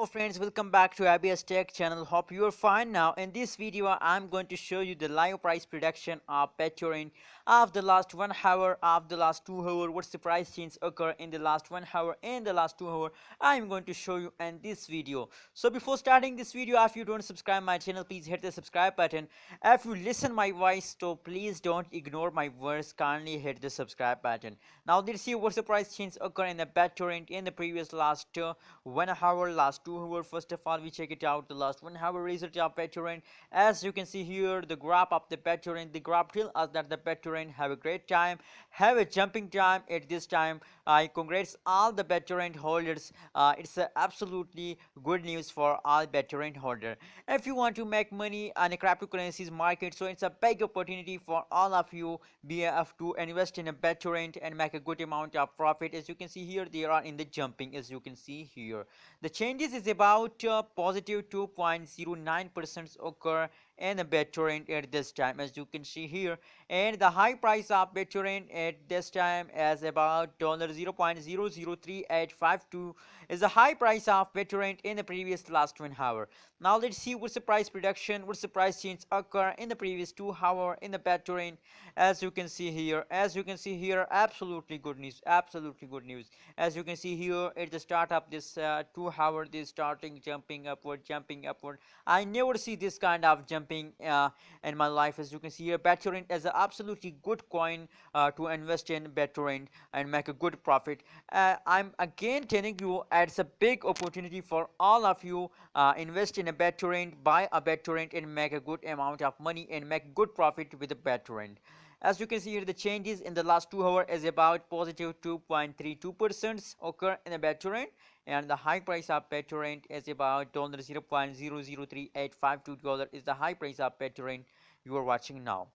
Hello friends, welcome back to ABS Tech channel. Hope you are fine. Now in this video I'm going to show you the live price prediction of Bittorrent of the last 1 hour, of the last 2 hour. What's the price change occur in the last 1 hour and the last 2 hour, I'm going to show you in this video. So before starting this video, if you don't subscribe my channel, please hit the subscribe button. If you listen my voice, so please don't ignore my words, kindly hit the subscribe button. Now let's see what's the price change occur in the Bittorrent in the previous last 1 hour, last 2 hour. First of all, we check it out the last 1 hour result of Bittorrent. As you can see here, the graph of the Bittorrent, the graph tells us that the Bittorrent have a great time, have a jumping time at this time. I congrats all the Bittorrent holders. It's absolutely good news for all Bittorrent holder. If you want to make money on a cryptocurrencies market, so it's a big opportunity for all of you BF to invest in a Bittorrent and make a good amount of profit. As you can see here, they are in the jumping. As you can see here, the changes is about positive 2.09% occur in the Bittorrent at this time, as you can see here, and the high price of Bittorrent at this time is about $0.003852 is the high price of Bittorrent in the previous last 1 hour. Now let's see what's the price prediction, what's the price change occur in the previous 2 hour in the Bittorrent. As you can see here, absolutely good news, absolutely good news. As you can see here at the start of this 2 hour, this starting jumping upward, jumping upward. I never see this kind of jumping in my life. As you can see here, Bittorrent is an absolutely good coin to invest in Bittorrent and make a good profit. I'm again telling you, it's a big opportunity for all of you. Invest in a Bittorrent, buy a Bittorrent and make a good amount of money and make good profit with a Bittorrent. As you can see here, the changes in the last 2 hours is about positive 2.32% occur in the Bittorrent, and the high price of Bittorrent is about $0.003852 is the high price of Bittorrent you are watching now.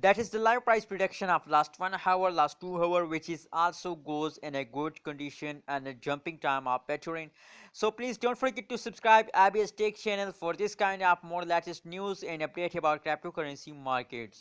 That is the live price prediction of last 1 hour, last 2 hour, which is also goes in a good condition and a jumping time of Bittorrent. So please don't forget to subscribe ABS Tech channel for this kind of more latest news and update about cryptocurrency markets.